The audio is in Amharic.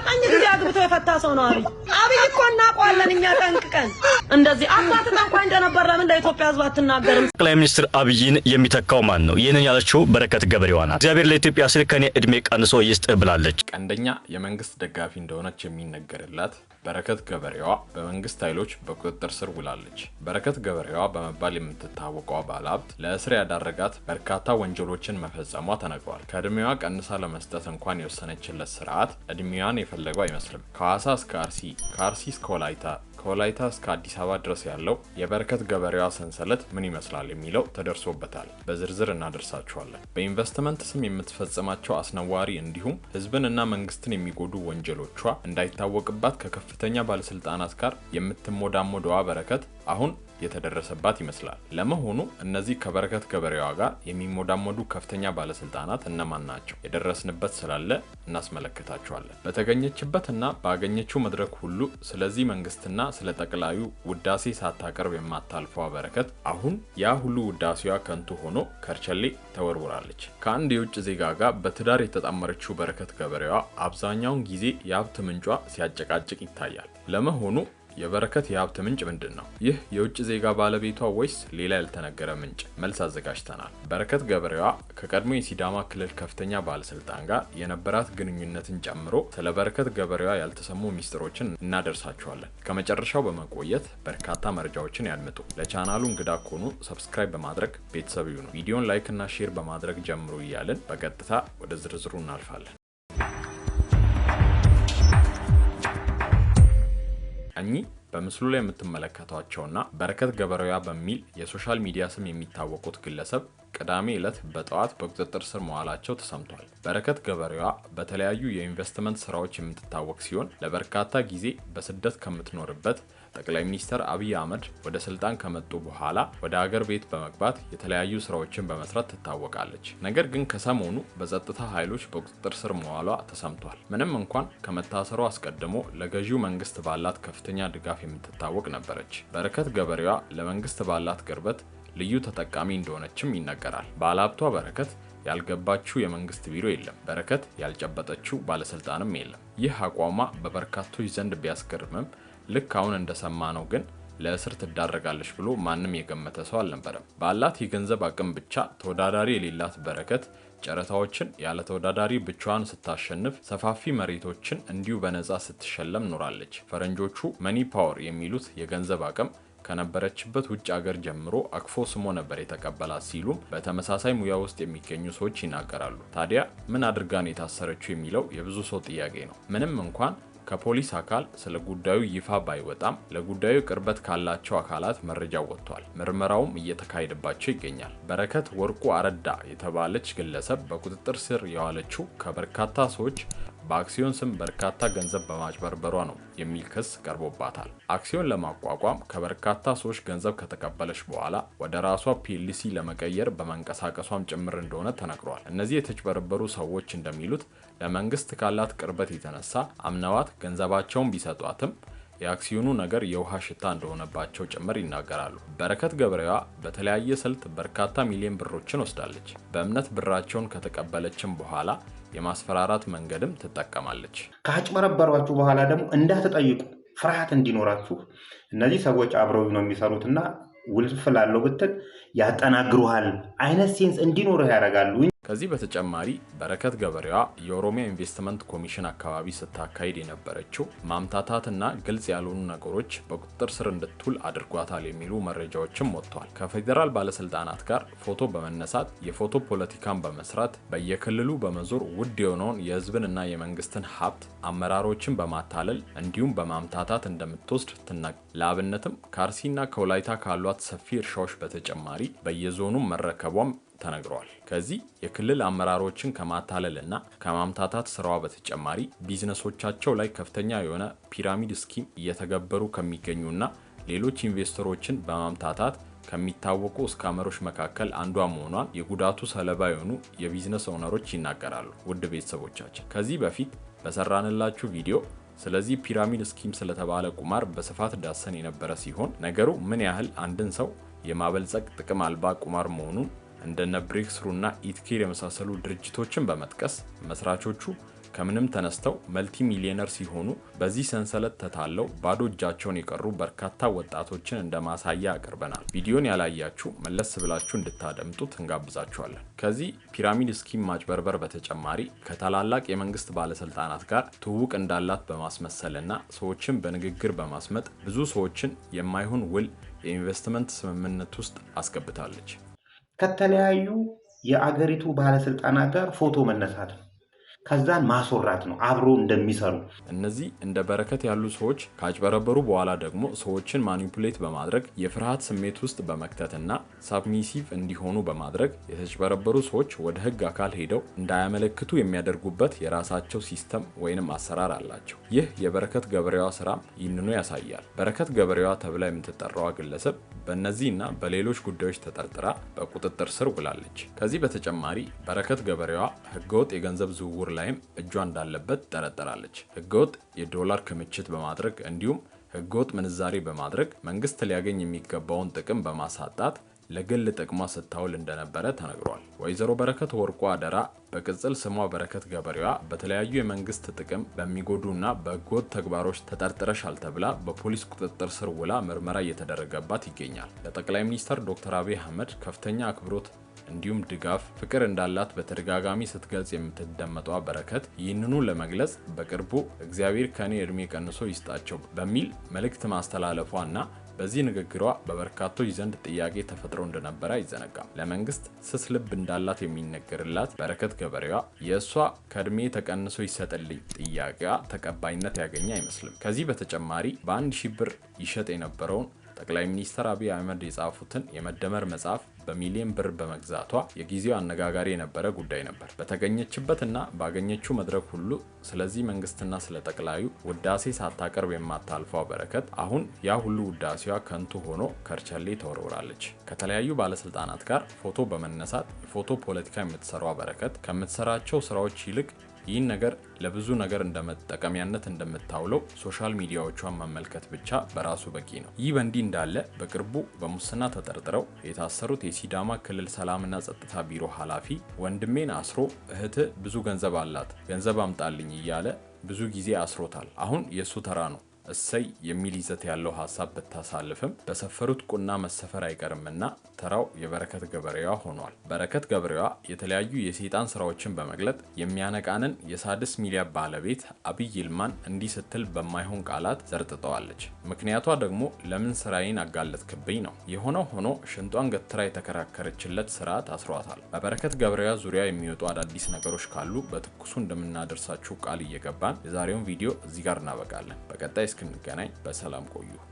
ዘጠኝ ጊዜ አግብቶ የፈታ ሰው ነው አብይ እኮ እናውቀዋለን እኛ ጠንቅቀን እንደዚህ አባት እንኳን እንደነበር ለምን ለኢትዮጵያ ህዝብ አትናገርም? ጠቅላይ ሚኒስትር አብይን የሚተካው ማን ነው? ይህንን ያለችው በረከት ገበሬዋ ናት። እግዚአብሔር ለኢትዮጵያ ሲል ከኔ እድሜ ቀንሶ ይስጥ ብላለች። ቀንደኛ የመንግስት ደጋፊ እንደሆነች የሚነገርላት በረከት ገበሬዋ በመንግስት ኃይሎች በቁጥጥር ስር ውላለች። በረከት ገበሬዋ በመባል የምትታወቀው ባለሀብት ለእስር ያዳረጋት በርካታ ወንጀሎችን መፈጸሟ ተነግሯል። ከእድሜዋ ቀንሳ ለመስጠት እንኳን የወሰነችለት ስርዓት እድሜዋን የፈለገው አይመስልም። ከሐዋሳ እስከ አርሲ፣ ከአርሲ እስከ ከወላይታ እስከ አዲስ አበባ ድረስ ያለው የበረከት ገበሬዋ ሰንሰለት ምን ይመስላል የሚለው ተደርሶበታል። በዝርዝር እናደርሳችኋለን። በኢንቨስትመንት ስም የምትፈጽማቸው አስነዋሪ እንዲሁም ህዝብንና መንግስትን የሚጎዱ ወንጀሎቿ እንዳይታወቅባት ከከፍተኛ ባለስልጣናት ጋር የምትሞዳሞደዋ በረከት አሁን የተደረሰባት ይመስላል። ለመሆኑ እነዚህ ከበረከት ገበሬዋ ጋር የሚሞዳሞዱ ከፍተኛ ባለስልጣናት እነማን ናቸው? የደረስንበት ስላለ እናስመለከታችኋለን። በተገኘችበትና ባገኘችው መድረክ ሁሉ ስለዚህ መንግስትና ስለ ጠቅላዩ ውዳሴ ሳታቀርብ የማታልፈው በረከት አሁን ያ ሁሉ ውዳሴዋ ከንቱ ሆኖ ከርቸሌ ተወርውራለች። ከአንድ የውጭ ዜጋ ጋር በትዳር የተጣመረችው በረከት ገበሬዋ አብዛኛውን ጊዜ የሀብት ምንጯ ሲያጨቃጭቅ ይታያል። ለመሆኑ የበረከት የሀብት ምንጭ ምንድነው? ይህ የውጭ ዜጋ ባለቤቷ ወይስ ሌላ ያልተነገረ ምንጭ? መልስ አዘጋጅተናል። በረከት ገበሬዋ ከቀድሞ የሲዳማ ክልል ከፍተኛ ባለስልጣን ጋር የነበራት ግንኙነትን ጨምሮ ስለ በረከት ገበሬዋ ያልተሰሙ ሚስጥሮችን እናደርሳችኋለን። ከመጨረሻው በመቆየት በርካታ መረጃዎችን ያድምጡ። ለቻናሉ እንግዳ ከሆኑ ሰብስክራይብ በማድረግ ቤተሰብ ይሁኑ። ቪዲዮን ላይክ እና ሼር በማድረግ ጀምሩ እያልን በቀጥታ ወደ ዝርዝሩ እናልፋለን። እኚህ በምስሉ ላይ የምትመለከቷቸውና በረከት ገበሬዋ በሚል የሶሻል ሚዲያ ስም የሚታወቁት ግለሰብ ቅዳሜ ዕለት በጠዋት በቁጥጥር ስር መዋላቸው ተሰምቷል። በረከት ገበሬዋ በተለያዩ የኢንቨስትመንት ስራዎች የምትታወቅ ሲሆን ለበርካታ ጊዜ በስደት ከምትኖርበት ጠቅላይ ሚኒስትር አብይ አህመድ ወደ ስልጣን ከመጡ በኋላ ወደ ሀገር ቤት በመግባት የተለያዩ ስራዎችን በመስራት ትታወቃለች። ነገር ግን ከሰሞኑ በጸጥታ ኃይሎች በቁጥጥር ስር መዋሏ ተሰምቷል። ምንም እንኳን ከመታሰሩ አስቀድሞ ለገዢው መንግስት ባላት ከፍተኛ ድጋፍ የምትታወቅ ነበረች። በረከት ገበሬዋ ለመንግስት ባላት ቅርበት ልዩ ተጠቃሚ እንደሆነችም ይነገራል። ባለሀብቷ በረከት ያልገባችው የመንግስት ቢሮ የለም። በረከት ያልጨበጠችው ባለስልጣንም የለም። ይህ አቋሟ በበርካቶች ዘንድ ቢያስገርምም ልክ አሁን እንደሰማነው ግን ለእስር ትዳረጋለች ብሎ ማንም የገመተ ሰው አልነበረም። ባላት የገንዘብ አቅም ብቻ ተወዳዳሪ የሌላት በረከት ጨረታዎችን ያለ ተወዳዳሪ ብቻዋን ስታሸንፍ፣ ሰፋፊ መሬቶችን እንዲሁ በነፃ ስትሸለም ኖራለች። ፈረንጆቹ መኒ ፓወር የሚሉት የገንዘብ አቅም ከነበረችበት ውጭ ሀገር ጀምሮ አክፎ ስሞ ነበር የተቀበላት ሲሉም በተመሳሳይ ሙያ ውስጥ የሚገኙ ሰዎች ይናገራሉ። ታዲያ ምን አድርጋን የታሰረችው የሚለው የብዙ ሰው ጥያቄ ነው። ምንም እንኳን ከፖሊስ አካል ስለ ጉዳዩ ይፋ ባይወጣም ለጉዳዩ ቅርበት ካላቸው አካላት መረጃ ወጥቷል። ምርመራውም እየተካሄደባቸው ይገኛል። በረከት ወርቁ አረዳ የተባለች ግለሰብ በቁጥጥር ስር የዋለችው ከበርካታ ሰዎች በአክሲዮን ስም በርካታ ገንዘብ በማጭበርበሯ ነው የሚል ክስ ቀርቦባታል። አክሲዮን ለማቋቋም ከበርካታ ሰዎች ገንዘብ ከተቀበለች በኋላ ወደ ራሷ ፒኤልሲ ለመቀየር በመንቀሳቀሷም ጭምር እንደሆነ ተነግሯል። እነዚህ የተጭበረበሩ ሰዎች እንደሚሉት ለመንግስት ካላት ቅርበት የተነሳ አምነዋት ገንዘባቸውን ቢሰጧትም የአክሲዮኑ ነገር የውሃ ሽታ እንደሆነባቸው ጭምር ይናገራሉ። በረከት ገበሬዋ በተለያየ ስልት በርካታ ሚሊዮን ብሮችን ወስዳለች። በእምነት ብራቸውን ከተቀበለችም በኋላ የማስፈራራት መንገድም ትጠቀማለች። ካጭበረበሯችሁ በኋላ ደግሞ እንዳትጠይቁ ፍርሃት እንዲኖራችሁ እነዚህ ሰዎች አብረው ነው የሚሰሩትና ውልፍላለው ብትል ያጠናግሩሃል አይነት ሴንስ እንዲኖርህ ያደርጋሉ። ከዚህ በተጨማሪ በረከት ገበሬዋ የኦሮሚያ ኢንቨስትመንት ኮሚሽን አካባቢ ስታካሂድ የነበረችው ማምታታትና ግልጽ ያልሆኑ ነገሮች በቁጥጥር ስር እንድትውል አድርጓታል የሚሉ መረጃዎችም ወጥተዋል። ከፌዴራል ባለስልጣናት ጋር ፎቶ በመነሳት የፎቶ ፖለቲካን በመስራት በየክልሉ በመዞር ውድ የሆነውን የህዝብንና የመንግስትን ሀብት አመራሮችን በማታለል እንዲሁም በማምታታት እንደምትወስድ ትናገራለች። ለአብነትም ከአርሲና ከወላይታ ካሏት ሰፊ እርሻዎች በተጨማሪ በየዞኑ መረከቧም ተነግሯል። ከዚህ የክልል አመራሮችን ከማታለልና ከማምታታት ስራዋ በተጨማሪ ቢዝነሶቻቸው ላይ ከፍተኛ የሆነ ፒራሚድ ስኪም እየተገበሩ ከሚገኙና ሌሎች ኢንቨስተሮችን በማምታታት ከሚታወቁ ስካመሮች መካከል አንዷ መሆኗን የጉዳቱ ሰለባ የሆኑ የቢዝነስ ኦነሮች ይናገራሉ። ውድ ቤተሰቦቻችን ከዚህ በፊት በሰራንላችሁ ቪዲዮ ስለዚህ ፒራሚድ ስኪም ስለተባለ ቁማር በስፋት ዳሰን የነበረ ሲሆን ነገሩ ምን ያህል አንድን ሰው የማበልጸግ ጥቅም አልባ ቁማር መሆኑን እንደነ ብሬክስሩና ኢትኬር የመሳሰሉ ድርጅቶችን በመጥቀስ መስራቾቹ ከምንም ተነስተው መልቲ ሚሊዮነር ሲሆኑ በዚህ ሰንሰለት ተታለው ባዶ እጃቸውን የቀሩ በርካታ ወጣቶችን እንደማሳያ አቅርበናል። ቪዲዮን ያላያችሁ መለስ ብላችሁ እንድታደምጡት እንጋብዛችኋለን። ከዚህ ፒራሚድ ስኪም ማጭበርበር በተጨማሪ ከታላላቅ የመንግስት ባለስልጣናት ጋር ትውውቅ እንዳላት በማስመሰልና ሰዎችን በንግግር በማስመጥ ብዙ ሰዎችን የማይሆን ውል የኢንቨስትመንት ስምምነት ውስጥ አስገብታለች። ከተለያዩ የአገሪቱ ባለስልጣናት ጋር ፎቶ መነሳት ነው። ከዛን ማስወራት ነው አብሮ እንደሚሰሩ። እነዚህ እንደ በረከት ያሉ ሰዎች ካጭበረበሩ በኋላ ደግሞ ሰዎችን ማኒፑሌት በማድረግ የፍርሃት ስሜት ውስጥ በመክተትና ሳብሚሲቭ እንዲሆኑ በማድረግ የተጭበረበሩ ሰዎች ወደ ህግ አካል ሄደው እንዳያመለክቱ የሚያደርጉበት የራሳቸው ሲስተም ወይንም አሰራር አላቸው። ይህ የበረከት ገበሬዋ ስራም ይህንኑ ያሳያል። በረከት ገበሬዋ ተብላ የምትጠራዋ ግለሰብ በእነዚህና በሌሎች ጉዳዮች ተጠርጥራ በቁጥጥር ስር ውላለች። ከዚህ በተጨማሪ በረከት ገበሬዋ ህገወጥ የገንዘብ ዝውውር ላይም እጇ እንዳለበት ጠረጠራለች። ህገወጥ የዶላር ክምችት በማድረግ እንዲሁም ህገወጥ ምንዛሬ በማድረግ መንግስት ሊያገኝ የሚገባውን ጥቅም በማሳጣት ለግል ጥቅሟ ስታውል እንደነበረ ተነግሯል። ወይዘሮ በረከት ወርቁ አደራ በቅጽል ስሟ በረከት ገበሬዋ በተለያዩ የመንግስት ጥቅም በሚጎዱና በህገወጥ ተግባሮች ተጠርጥረሻል ተብላ በፖሊስ ቁጥጥር ስር ውላ ምርመራ እየተደረገባት ይገኛል። ለጠቅላይ ሚኒስትር ዶክተር አብይ አህመድ ከፍተኛ አክብሮት እንዲሁም ድጋፍ፣ ፍቅር እንዳላት በተደጋጋሚ ስትገልጽ የምትደመጧ በረከት ይህንኑ ለመግለጽ በቅርቡ እግዚአብሔር ከኔ እድሜ ቀንሶ ይስጣቸው በሚል መልእክት ማስተላለፏና በዚህ ንግግሯ በበርካቶች ዘንድ ጥያቄ ተፈጥሮ እንደነበረ አይዘነጋም። ለመንግስት ስስ ልብ እንዳላት የሚነገርላት በረከት ገበሬዋ የእሷ ከእድሜ ተቀንሶ ይሰጥልኝ ጥያቄዋ ተቀባይነት ያገኘ አይመስልም። ከዚህ በተጨማሪ በ1000 ብር ይሸጥ የነበረውን ጠቅላይ ሚኒስትር አብይ አህመድ የጻፉትን የመደመር መጽሐፍ በሚሊዮን ብር በመግዛቷ የጊዜው አነጋጋሪ የነበረ ጉዳይ ነበር። በተገኘችበትና ባገኘችው መድረክ ሁሉ ስለዚህ መንግስትና ስለ ጠቅላዩ ውዳሴ ሳታቀርብ የማታልፈው በረከት አሁን ያ ሁሉ ውዳሴዋ ከንቱ ሆኖ ከርቸሌ ተወርውራለች። ከተለያዩ ባለስልጣናት ጋር ፎቶ በመነሳት የፎቶ ፖለቲካ የምትሰራው በረከት ከምትሰራቸው ስራዎች ይልቅ ይህን ነገር ለብዙ ነገር እንደመጠቀሚያነት እንደምታውለው ሶሻል ሚዲያዎቿን መመልከት ብቻ በራሱ በቂ ነው። ይህ በእንዲህ እንዳለ በቅርቡ በሙስና ተጠርጥረው የታሰሩት የሲዳማ ክልል ሰላምና ጸጥታ ቢሮ ኃላፊ ወንድሜን አስሮ እህት ብዙ ገንዘብ አላት ገንዘብ አምጣልኝ እያለ ብዙ ጊዜ አስሮታል። አሁን የሱ ተራ ነው እሰይ የሚል ይዘት ያለው ሐሳብ ብታሳልፍም በሰፈሩት ቁና መሰፈር አይቀርምና ተራው የበረከት ገበሬዋ ሆኗል። በረከት ገበሬዋ የተለያዩ የሰይጣን ስራዎችን በመግለጥ የሚያነቃንን የሳድስ ሚዲያ ባለቤት አብይ ይልማን እንዲህ ስትል በማይሆን ቃላት ዘርጥጠዋለች። ምክንያቷ ደግሞ ለምን ስራዬን አጋለጥክብኝ ነው። የሆነው ሆኖ ሽንጧን ገትራ የተከራከረችለት ስርዓት አስሯታል። በበረከት ገበሬዋ ዙሪያ የሚወጡ አዳዲስ ነገሮች ካሉ በትኩሱ እንደምናደርሳችሁ ቃል እየገባን የዛሬውን ቪዲዮ እዚህ ጋር እናበቃለን። በቀጣይ እስክንገናኝ በሰላም ቆዩ።